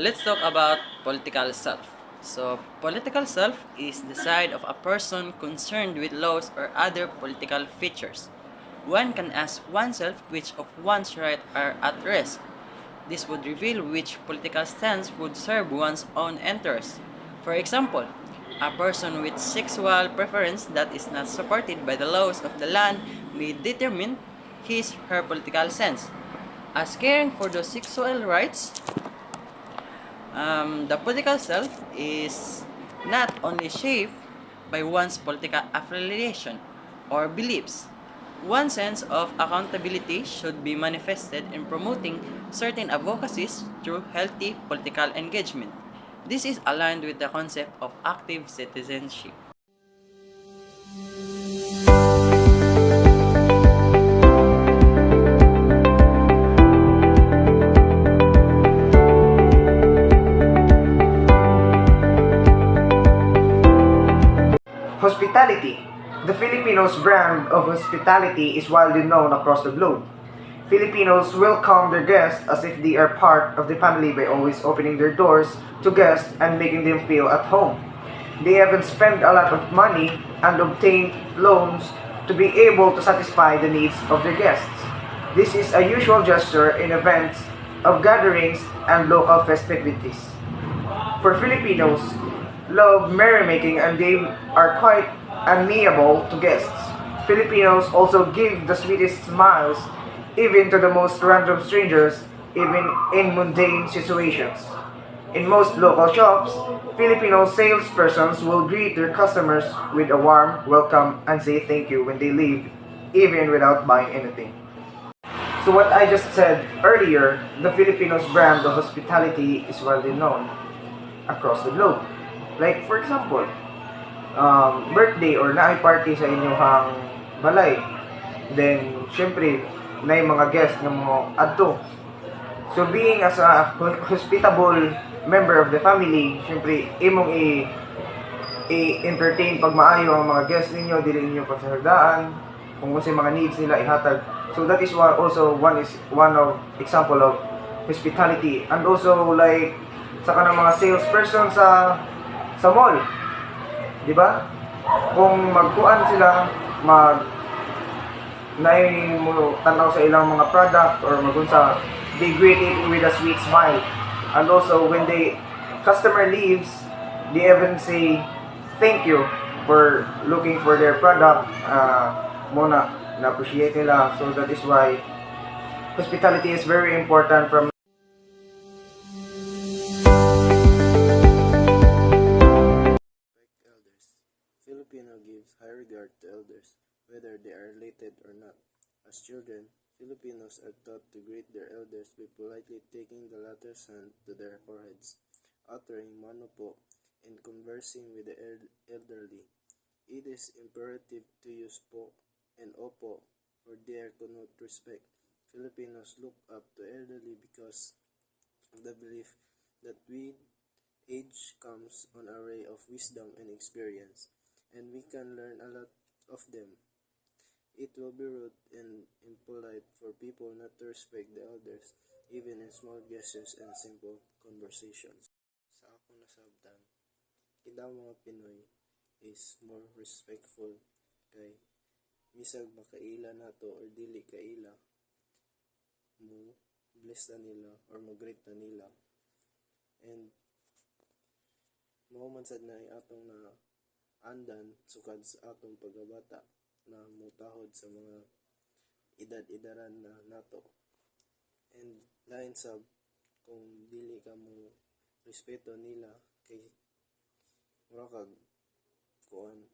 let's talk about political self. So, political self is the side of a person concerned with laws or other political features. One can ask oneself which of one's rights are at risk. This would reveal which political stance would serve one's own interests. For example, a person with sexual preference that is not supported by the laws of the land may determine his/her political stance. As caring for the sexual rights, the political self is not only shaped by one's political affiliation or beliefs. One sense of accountability should be manifested in promoting certain advocacies through healthy political engagement. This is aligned with the concept of active citizenship. Hospitality. The Filipinos' brand of hospitality is widely known across the globe. Filipinos welcome their guests as if they are part of the family by always opening their doors to guests and making them feel at home. They even spend a lot of money and obtain loans to be able to satisfy the needs of their guests. This is a usual gesture in events of gatherings and local festivities. For Filipinos, love merrymaking and they are quite amiable to guests. Filipinos also give the sweetest smiles even to the most random strangers, even in mundane situations. In most local shops, Filipino salespersons will greet their customers with a warm welcome and say thank you when they leave, even without buying anything. So what I just said earlier, the Filipinos' brand of hospitality is widely known across the globe. Like for example, birthday or naay party sa inyong balay. Then, syempre, na yung mga guest ng mga adto. So, being as a hospitable member of the family, syempre, imong i-entertain pag maayo ang mga guests ninyo, dili ninyo pagsahagdaan, kung kasi mga needs nila ihatag. So, that is one of example of hospitality. And also, like, sa kanang mga salesperson sa mall. Di ba? Kung magkuan sila, mo tanaw sa ilang mga product or magunsa, they greet it with a sweet smile. And also when the customer leaves, they even say thank you for looking for their product. Muna na-appreciate nila. So that is why hospitality is very important from Filipino gives high regard to elders, whether they are related or not. As children, Filipinos are taught to greet their elders by politely taking the latter's hand to their foreheads, uttering mano po, and conversing with the elderly. It is imperative to use po and opo, for they connote respect. Filipinos look up to elderly because of the belief that with age comes an array of wisdom and experience, and we can learn a lot of them. It will be rude and impolite for people not to respect the elders, even in small gestures and simple conversations. Sa akong nasabtan, kita mga Pinoy is more respectful kay misag makaila nato or dili kaila mo bless na nila or mag-greet na nila. And mao man sad na atong na andan sukad sa atong pagabata na mutahod sa mga edad-edaran na nato. And lain sab kung dili ka mo respeto nila kay mura kag kuan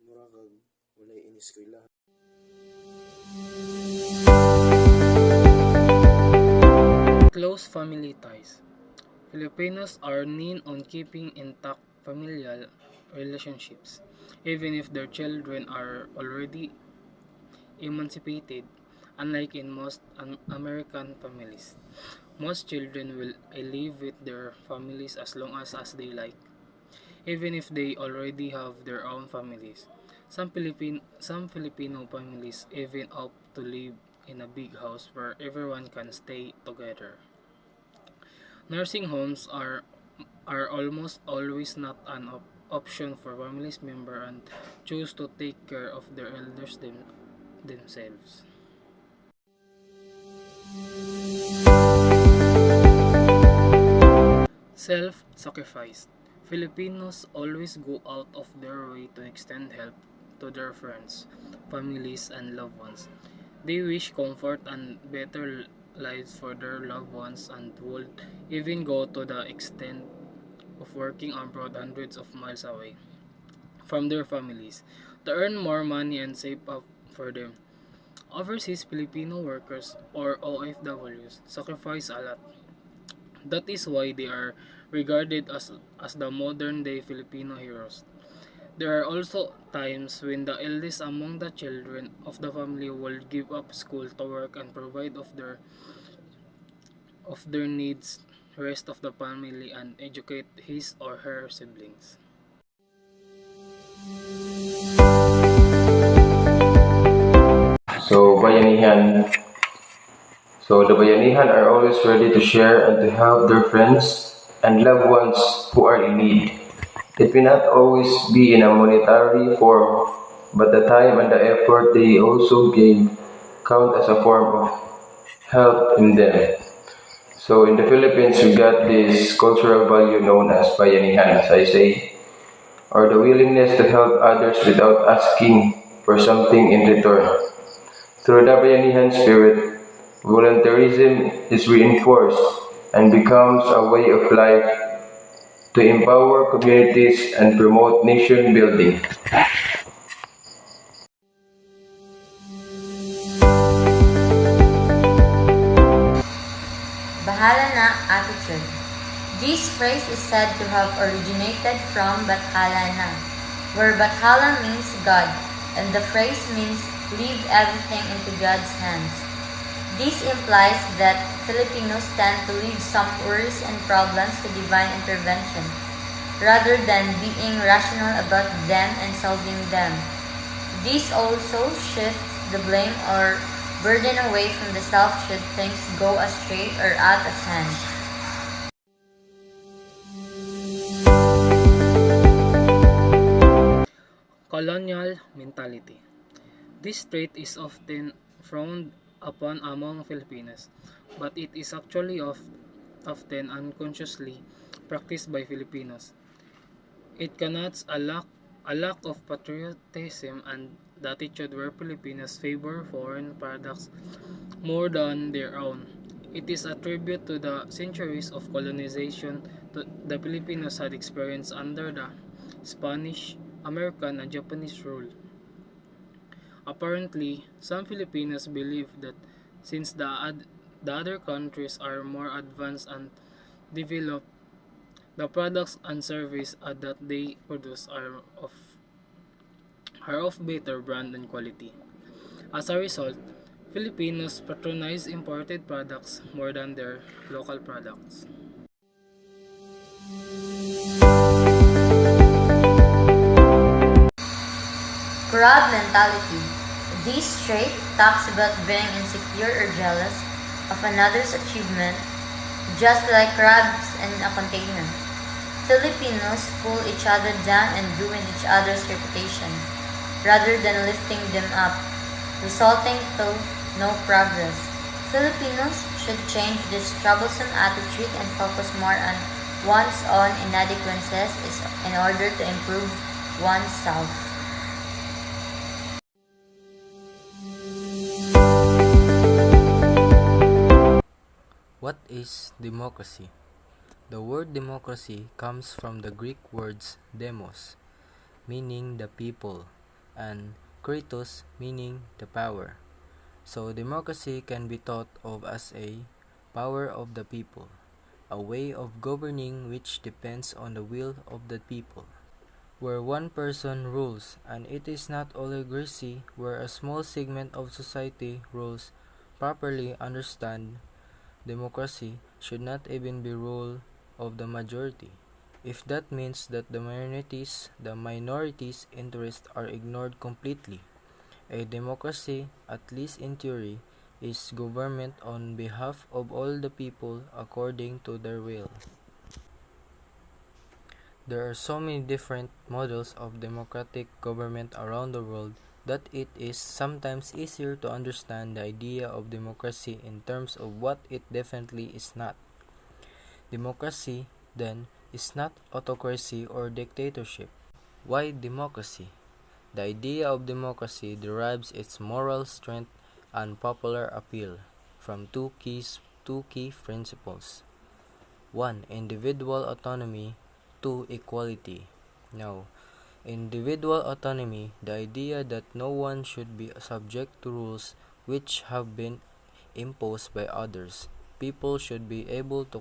mura kag walay iniskwela. Close family ties. Filipinos are keen on keeping intact familial relationships, even if their children are already emancipated. Unlike in most American families, most children will live with their families as long as they like, even if they already have their own families. Some Filipino families even opt to live in a big house where everyone can stay together. Nursing homes are almost always not an option for families member and choose to take care of their elders themselves. Self-sacrifice. Filipinos always go out of their way to extend help to their friends, families, and loved ones. They wish comfort and better lives for their loved ones and would even go to the extent of working abroad hundreds of miles away from their families to earn more money and save up for them. Overseas Filipino workers or OFWs sacrifice a lot. That is why they are regarded as the modern day Filipino heroes. There are also times when the eldest among the children of the family will give up school to work and provide of their needs rest of the family and educate his or her siblings. So, bayanihan. So, the bayanihan are always ready to share and to help their friends and loved ones who are in need. It may not always be in a monetary form, but the time and the effort they also give count as a form of help in them. So, in the Philippines, we got this cultural value known as bayanihan, as I say, or the willingness to help others without asking for something in return. Through the Bayanihan spirit, volunteerism is reinforced and becomes a way of life to empower communities and promote nation building. Bahala na attitude. This phrase is said to have originated from Bathala na, where Bathala means God, and the phrase means leave everything into God's hands. This implies that Filipinos tend to leave some worries and problems to divine intervention, rather than being rational about them and solving them. This also shifts the blame or burden away from the self should things go astray or out of hand. Colonial mentality. This trait is often frowned upon among Filipinos, but it is actually often unconsciously practiced by Filipinos. It connotes a lack of patriotism and the attitude where Filipinos favor foreign products more than their own. It is a tribute to the centuries of colonization the Filipinos had experienced under the Spanish, American, and Japanese rule. Apparently, some Filipinos believe that since the other countries are more advanced and developed, the products and services that they produce are of better brand and quality. As a result, Filipinos patronize imported products more than their local products. Crowd mentality. This trait talks about being insecure or jealous of another's achievement, just like crabs in a container. Filipinos pull each other down and ruin each other's reputation, rather than lifting them up, resulting to no progress. Filipinos should change this troublesome attitude and focus more on one's own inadequacies in order to improve oneself. What is democracy? The word democracy comes from the Greek words demos, meaning the people, and kratos, meaning the power. So democracy can be thought of as a power of the people, a way of governing which depends on the will of the people, where one person rules, and it is not oligarchy where a small segment of society rules. Properly understand, democracy should not even be rule of the majority. If that means that the minorities' interests are ignored completely. A democracy, at least in theory, is government on behalf of all the people according to their will. There are so many different models of democratic government around the world that it is sometimes easier to understand the idea of democracy in terms of what it definitely is not. Democracy, then, is not autocracy or dictatorship. Why democracy? The idea of democracy derives its moral strength and popular appeal from two key principles. 1. Individual autonomy. 2. Equality. Now, individual autonomy, the idea that no one should be subject to rules which have been imposed by others. People should be able to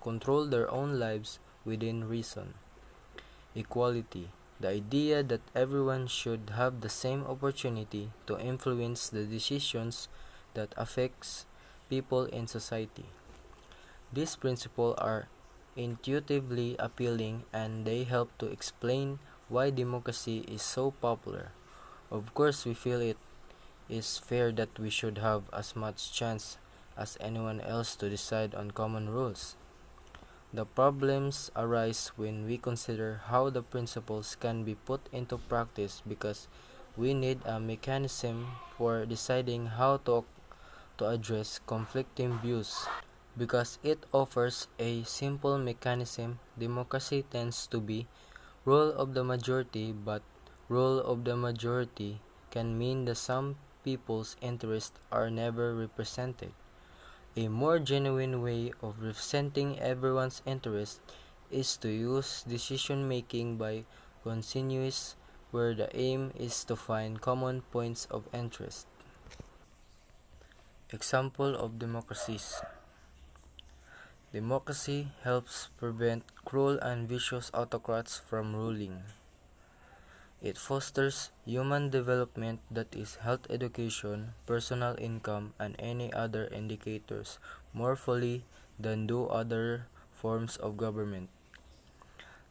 control their own lives within reason. Equality, the idea that everyone should have the same opportunity to influence the decisions that affects people in society. These principles are intuitively appealing and they help to explain why democracy is so popular. Of course, we feel it is fair that we should have as much chance as anyone else to decide on common rules. The problems arise when we consider how the principles can be put into practice because we need a mechanism for deciding how to address conflicting views. Because it offers a simple mechanism, democracy tends to be rule of the majority, but rule of the majority can mean that some people's interests are never represented. A more genuine way of representing everyone's interest is to use decision-making by consensus, where the aim is to find common points of interest. Example of democracies. Democracy helps prevent cruel and vicious autocrats from ruling. It fosters human development, that is health, education, personal income, and any other indicators more fully than do other forms of government.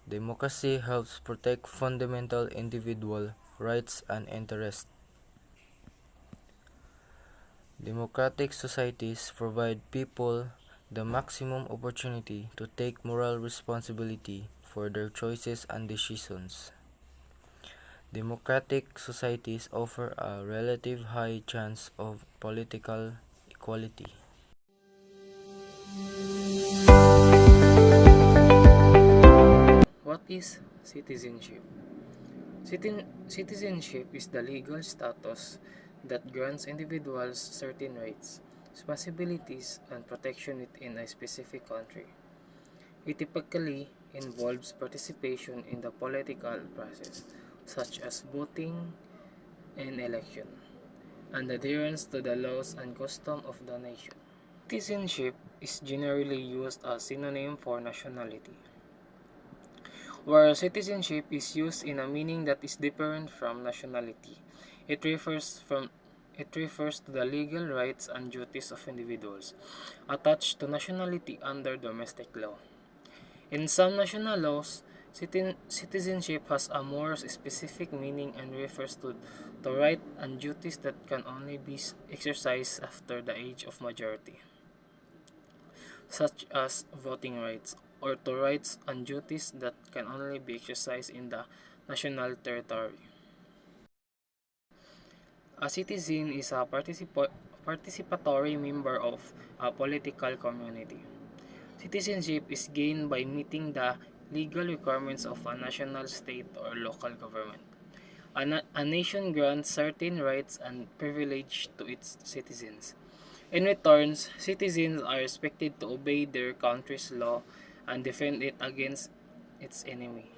Democracy helps protect fundamental individual rights and interests. Democratic societies provide people the maximum opportunity to take moral responsibility for their choices and decisions. Democratic societies offer a relative high chance of political equality. What is citizenship? Citizenship is the legal status that grants individuals certain rights, responsibilities, and protection within a specific country. It typically involves participation in the political process, such as voting and election, and adherence to the laws and customs of the nation. Citizenship is generally used as synonym for nationality, where citizenship is used in a meaning that is different from nationality. It refers from it refers to the legal rights and duties of individuals attached to nationality under domestic law. In some national laws, citizenship has a more specific meaning and refers to the rights and duties that can only be exercised after the age of majority, such as voting rights, or to rights and duties that can only be exercised in the national territory. A citizen is a participatory member of a political community. Citizenship is gained by meeting the legal requirements of a national, state, or local government. A nation grants certain rights and privileges to its citizens. In return, citizens are expected to obey their country's law and defend it against its enemy.